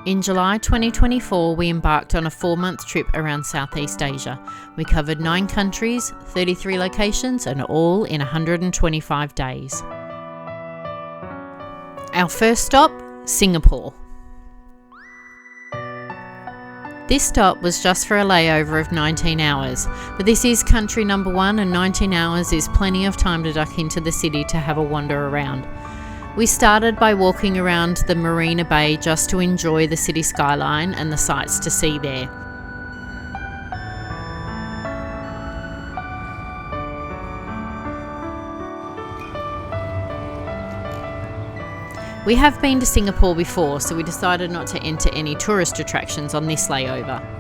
In July 2024, we embarked on a 4-month trip around Southeast Asia. We covered 9 countries, 33 locations, and all in 125 days. Our first stop, Singapore. This stop was just for a layover of 19 hours, but this is country number 1 and 19 hours is plenty of time to duck into the city to have a wander around. We started by walking around the Marina Bay just to enjoy the city skyline and the sights to see there. We have been to Singapore before, so we decided not to enter any tourist attractions on this layover.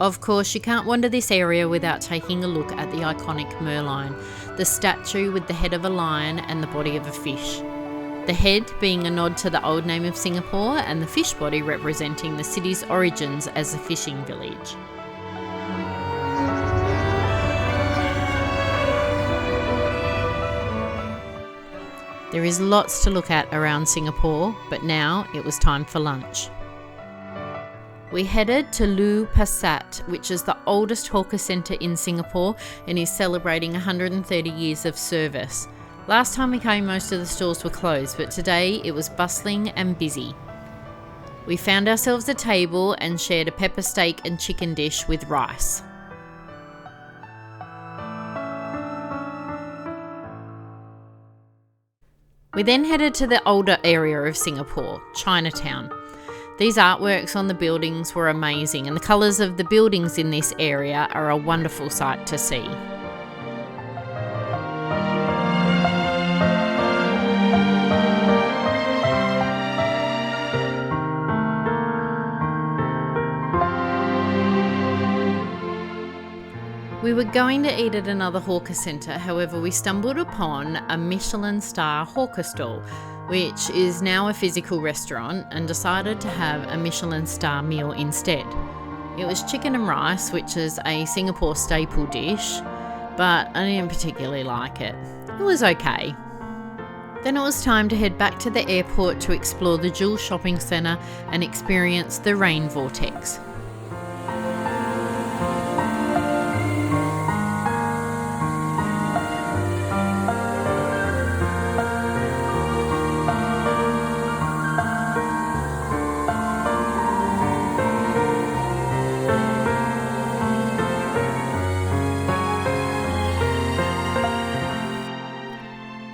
Of course, you can't wander this area without taking a look at the iconic Merlion, the statue with the head of a lion and the body of a fish. The head being a nod to the old name of Singapore and the fish body representing the city's origins as a fishing village. There is lots to look at around Singapore, but now it was time for lunch. We headed to Lu Pasat, which is the oldest hawker centre in Singapore and is celebrating 130 years of service. Last time we came, most of the stores were closed, but today it was bustling and busy. We found ourselves a table and shared a pepper steak and chicken dish with rice. We then headed to the older area of Singapore, Chinatown. These artworks on the buildings were amazing, and the colours of the buildings in this area are a wonderful sight to see. We were going to eat at another hawker centre, however we stumbled upon a Michelin star hawker stall, which is now a physical restaurant, and decided to have a Michelin star meal instead. It was chicken and rice, which is a Singapore staple dish, but I didn't particularly like it. It was okay. Then it was time to head back to the airport to explore the Jewel shopping centre and experience the rain vortex.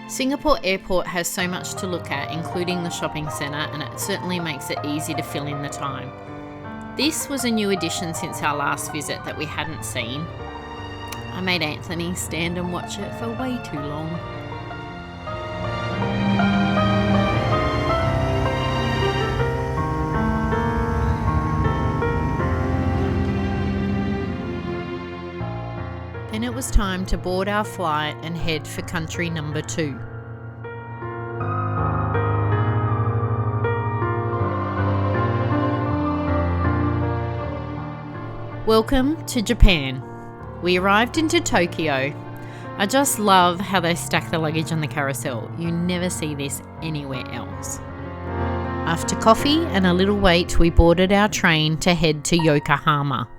Singapore Airport has so much to look at, including the shopping centre, and it certainly makes it easy to fill in the time. This was a new addition since our last visit that we hadn't seen. I made Anthony stand and watch it for way too long. Then it was time to board our flight and head for country number 2. Welcome to Japan. We arrived into Tokyo. I just love how they stack the luggage on the carousel. You never see this anywhere else. After coffee and a little wait, we boarded our train to head to Yokohama.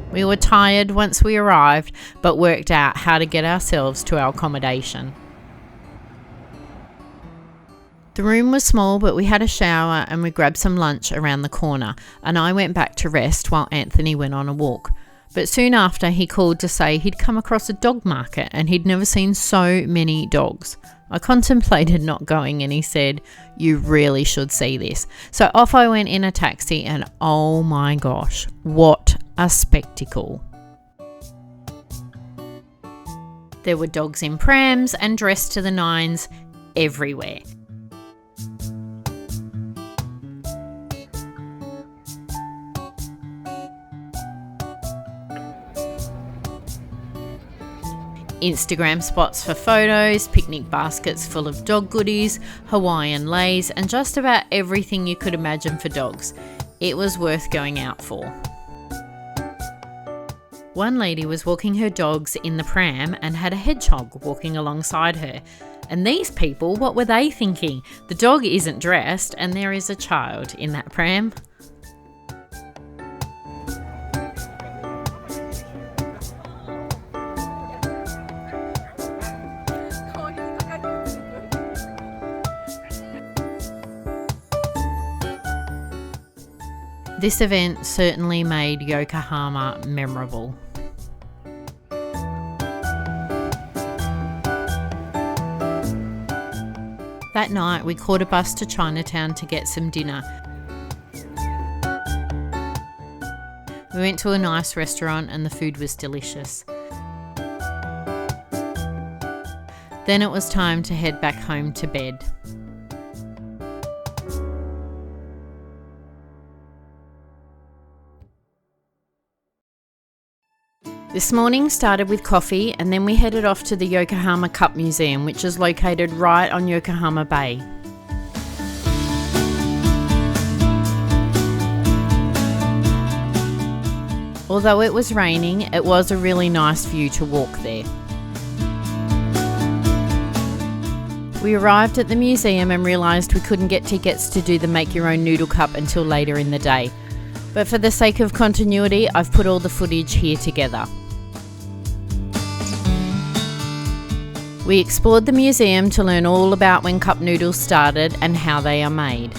We were tired once we arrived, but worked out how to get ourselves to our accommodation. The room was small, but we had a shower and we grabbed some lunch around the corner, and I went back to rest while Anthony went on a walk. But soon after, he called to say he'd come across a dog market and he'd never seen so many dogs. I contemplated not going, and he said, "You really should see this." So off I went in a taxi, and oh my gosh, what a spectacle. There were dogs in prams and dressed to the nines everywhere. Instagram spots for photos, picnic baskets full of dog goodies, Hawaiian leis, and just about everything you could imagine for dogs. It was worth going out for. One lady was walking her dogs in the pram and had a hedgehog walking alongside her. And these people, what were they thinking? The dog isn't dressed and there is a child in that pram. This event certainly made Yokohama memorable. That night, we caught a bus to Chinatown to get some dinner. We went to a nice restaurant and the food was delicious. Then it was time to head back home to bed. This morning started with coffee, and then we headed off to the Yokohama Cup Museum, which is located right on Yokohama Bay. Although it was raining, it was a really nice view to walk there. We arrived at the museum and realised we couldn't get tickets to do the Make Your Own Noodle Cup until later in the day. But for the sake of continuity, I've put all the footage here together. We explored the museum to learn all about when cup noodles started and how they are made.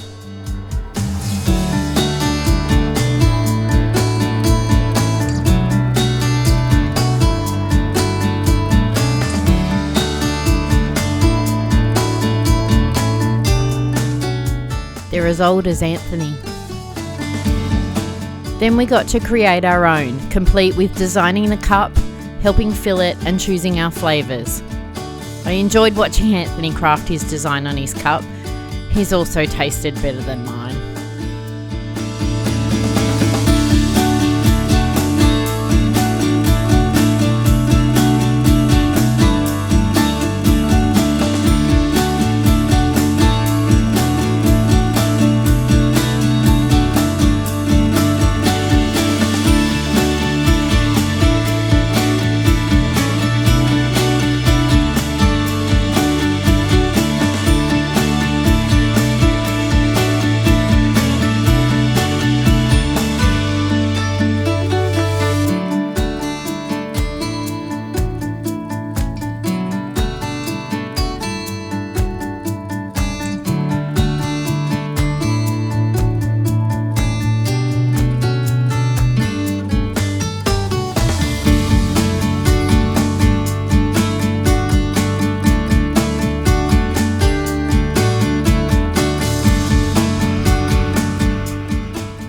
They're as old as Anthony. Then we got to create our own, complete with designing the cup, helping fill it and choosing our flavours. I enjoyed watching Anthony craft his design on his cup. He's also tasted better than mine.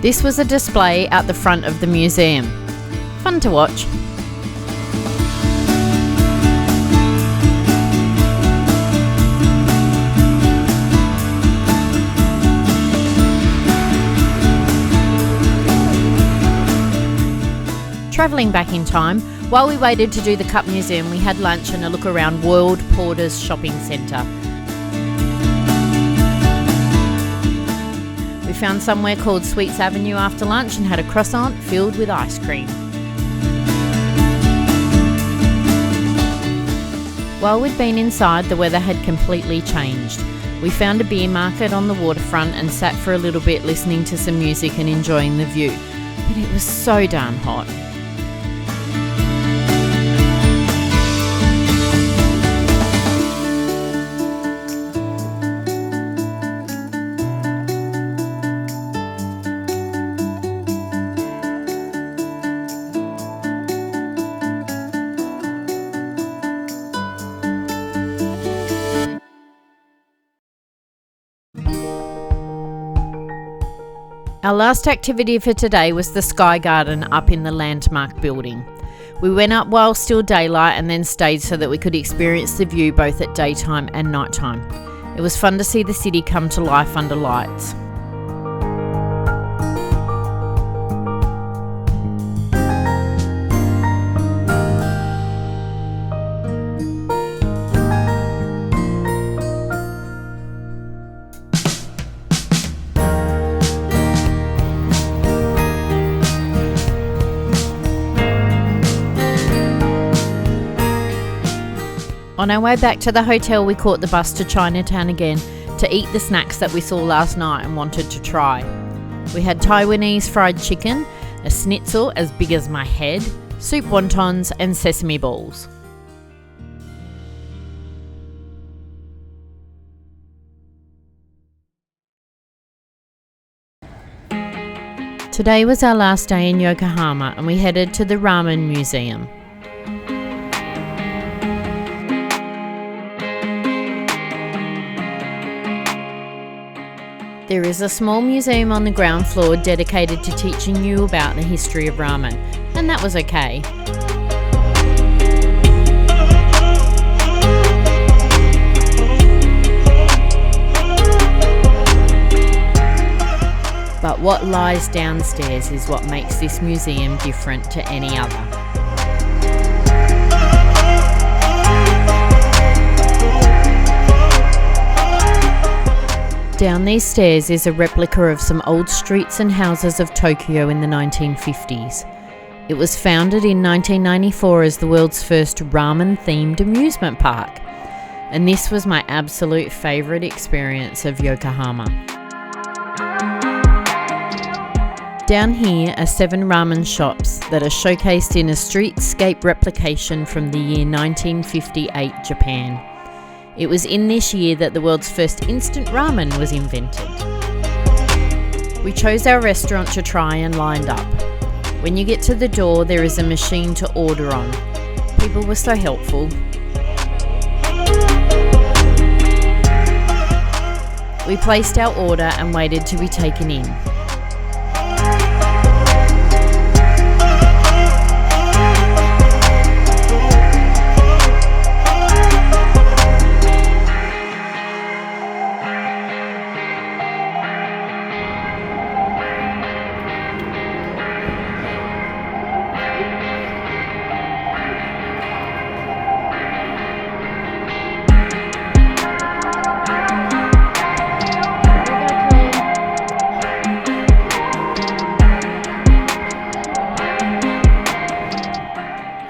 This was a display out the front of the museum. Fun to watch. Travelling back in time, while we waited to do the Cup Museum, we had lunch and a look around World Porter's Shopping Centre. We found somewhere called Sweets Avenue after lunch and had a croissant filled with ice cream. While we'd been inside, the weather had completely changed. We found a beer market on the waterfront and sat for a little bit listening to some music and enjoying the view. But it was so darn hot. Our last activity for today was the Sky Garden up in the landmark building. We went up while still daylight and then stayed so that we could experience the view both at daytime and nighttime. It was fun to see the city come to life under lights. On our way back to the hotel, we caught the bus to Chinatown again to eat the snacks that we saw last night and wanted to try. We had Taiwanese fried chicken, a schnitzel as big as my head, soup wontons and sesame balls. Today was our last day in Yokohama and we headed to the Ramen Museum. There is a small museum on the ground floor dedicated to teaching you about the history of ramen, and that was okay. But what lies downstairs is what makes this museum different to any other. Down these stairs is a replica of some old streets and houses of Tokyo in the 1950s. It was founded in 1994 as the world's first ramen-themed amusement park. And this was my absolute favourite experience of Yokohama. Down here are 7 ramen shops that are showcased in a streetscape replication from the year 1958 Japan. It was in this year that the world's first instant ramen was invented. We chose our restaurant to try and lined up. When you get to the door, there is a machine to order on. People were so helpful. We placed our order and waited to be taken in.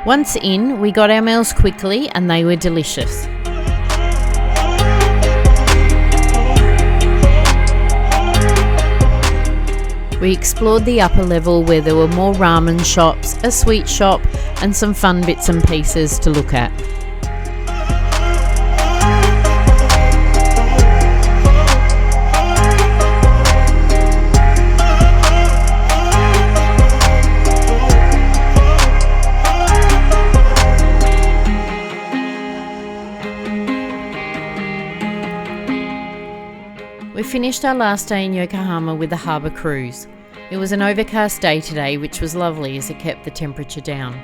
Once in, we got our meals quickly and they were delicious. We explored the upper level where there were more ramen shops, a sweet shop and some fun bits and pieces to look at. We finished our last day in Yokohama with a harbour cruise. It was an overcast day today, which was lovely as it kept the temperature down.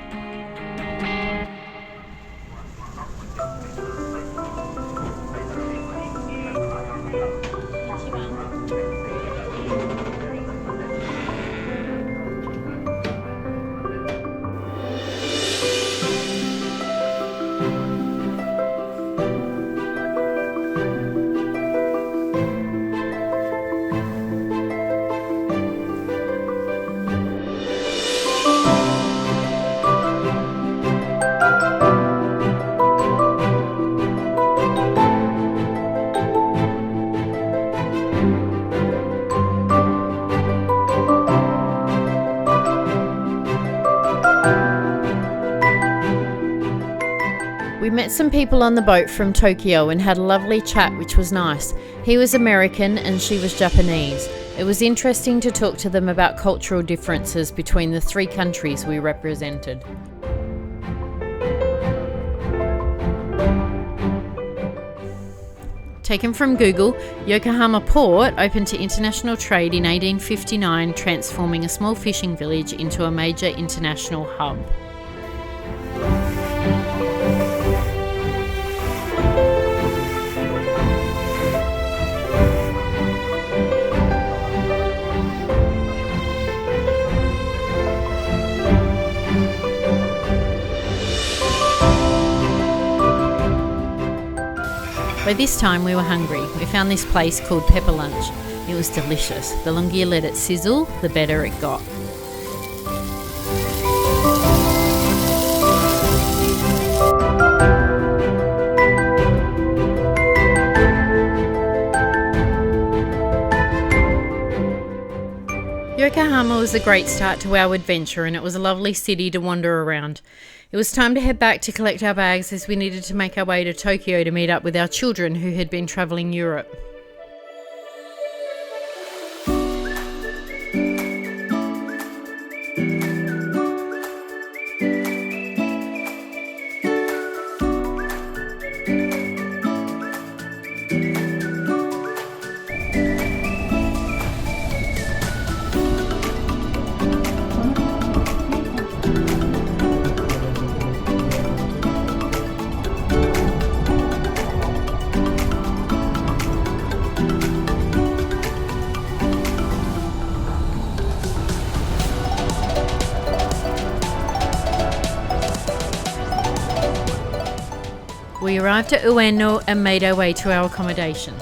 We met some people on the boat from Tokyo and had a lovely chat, which was nice. He was American and she was Japanese. It was interesting to talk to them about cultural differences between the 3 countries we represented. Taken from Google, Yokohama Port opened to international trade in 1859, transforming a small fishing village into a major international hub. By this time we were hungry. We found this place called Pepper Lunch. It was delicious. The longer you let it sizzle, the better it got. Yokohama was a great start to our adventure, and it was a lovely city to wander around. It was time to head back to collect our bags, as we needed to make our way to Tokyo to meet up with our children who had been travelling Europe. We arrived at Ueno and made our way to our accommodation.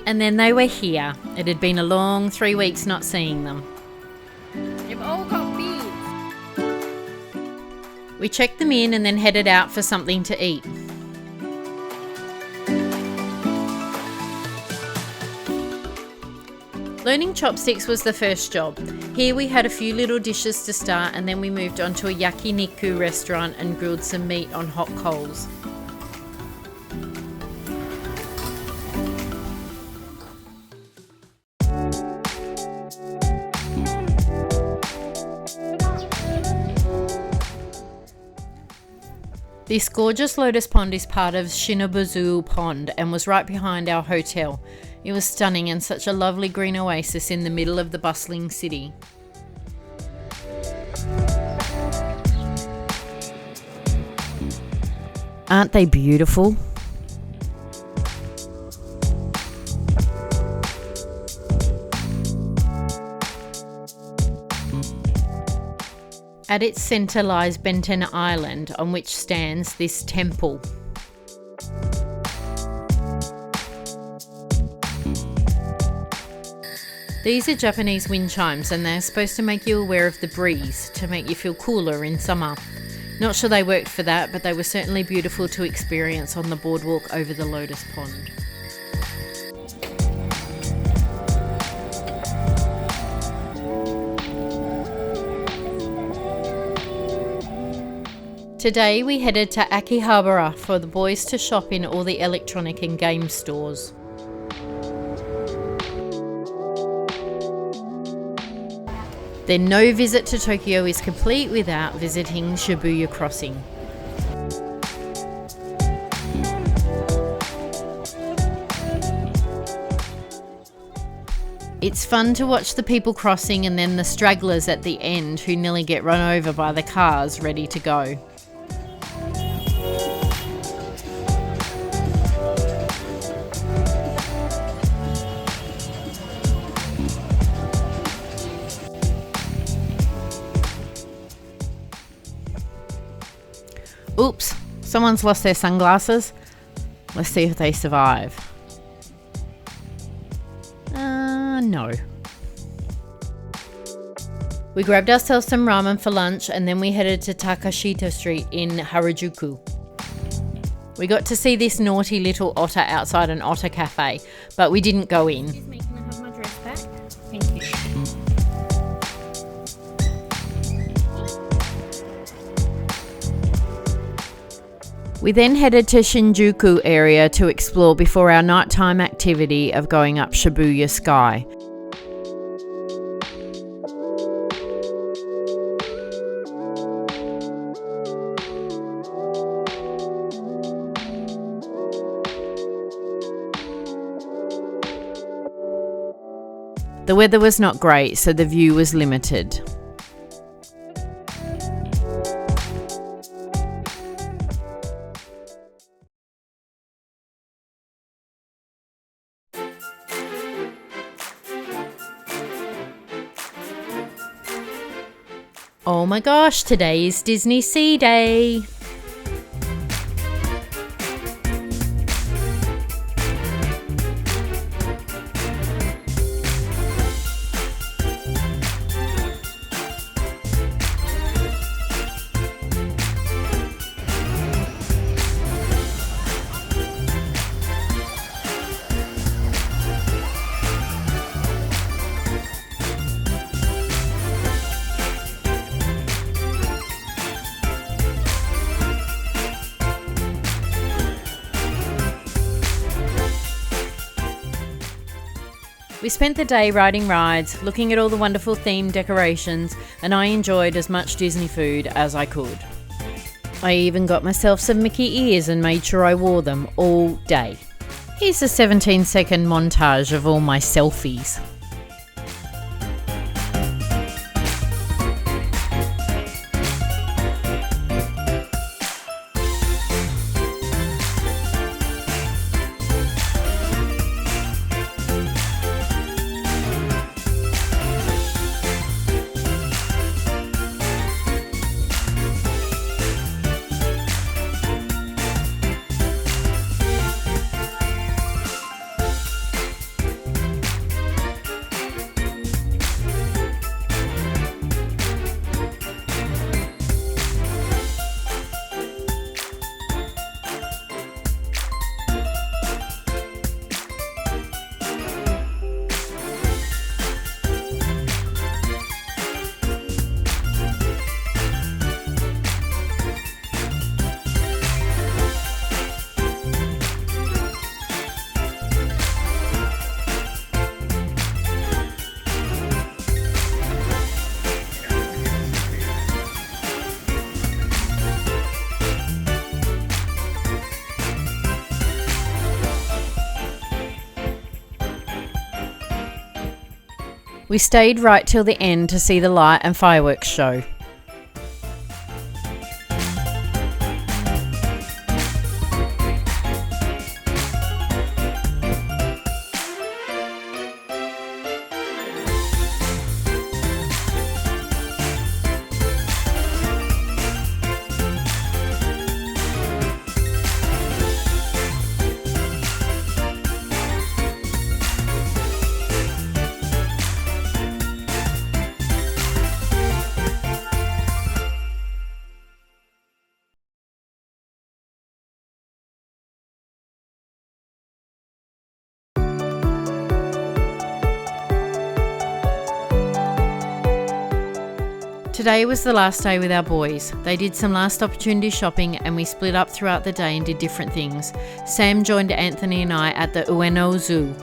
And then they were here. It had been a long 3 weeks not seeing them. They've all got beads. We checked them in and then headed out for something to eat. Learning chopsticks was the first job. Here we had a few little dishes to start, and then we moved on to a yakiniku restaurant and grilled some meat on hot coals. This gorgeous lotus pond is part of Shinobuzu Pond and was right behind our hotel. It was stunning and such a lovely green oasis in the middle of the bustling city. Aren't they beautiful? At its centre lies Benten Island, on which stands this temple. These are Japanese wind chimes, and they're supposed to make you aware of the breeze to make you feel cooler in summer. Not sure they worked for that, but they were certainly beautiful to experience on the boardwalk over the lotus pond. Today we headed to Akihabara for the boys to shop in all the electronic and game stores. Then no visit to Tokyo is complete without visiting Shibuya Crossing. It's fun to watch the people crossing and then the stragglers at the end who nearly get run over by the cars ready to go. Oops, someone's lost their sunglasses. Let's see if they survive. No. We grabbed ourselves some ramen for lunch and then we headed to Takashita Street in Harajuku. We got to see this naughty little otter outside an otter cafe, but we didn't go in. Excuse me, can I have my dress back? Thank you. We then headed to Shinjuku area to explore before our nighttime activity of going up Shibuya Sky. The weather was not great, so the view was limited. Oh my gosh, today is Disney Sea Day. We spent the day riding rides, looking at all the wonderful themed decorations, and I enjoyed as much Disney food as I could. I even got myself some Mickey ears and made sure I wore them all day. Here's a 17-second montage of all my selfies. We stayed right till the end to see the light and fireworks show. Today was the last day with our boys. They did some last opportunity shopping and we split up throughout the day and did different things. Sam joined Anthony and I at the Ueno Zoo.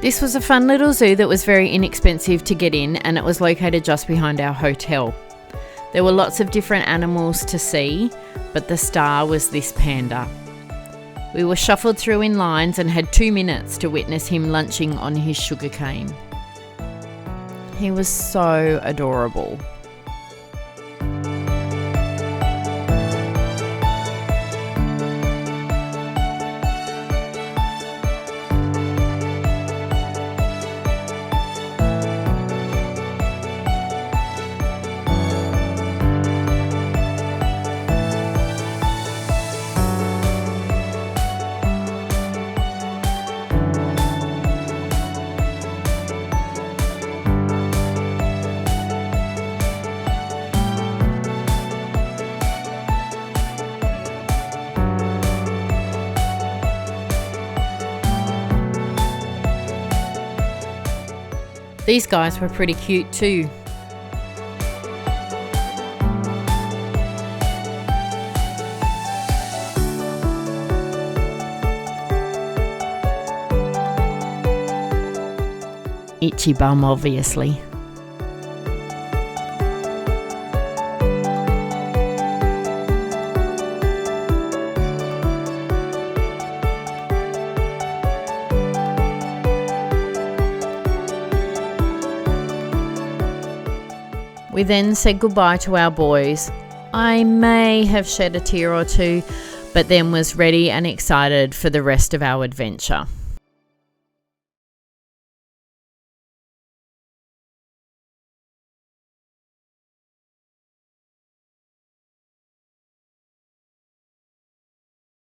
This was a fun little zoo that was very inexpensive to get in, and it was located just behind our hotel. There were lots of different animals to see, but the star was this panda. We were shuffled through in lines and had 2 minutes to witness him lunching on his sugarcane. He was so adorable. These guys were pretty cute too. Itchy bum, obviously. We then said goodbye to our boys. I may have shed a tear or two, but then was ready and excited for the rest of our adventure.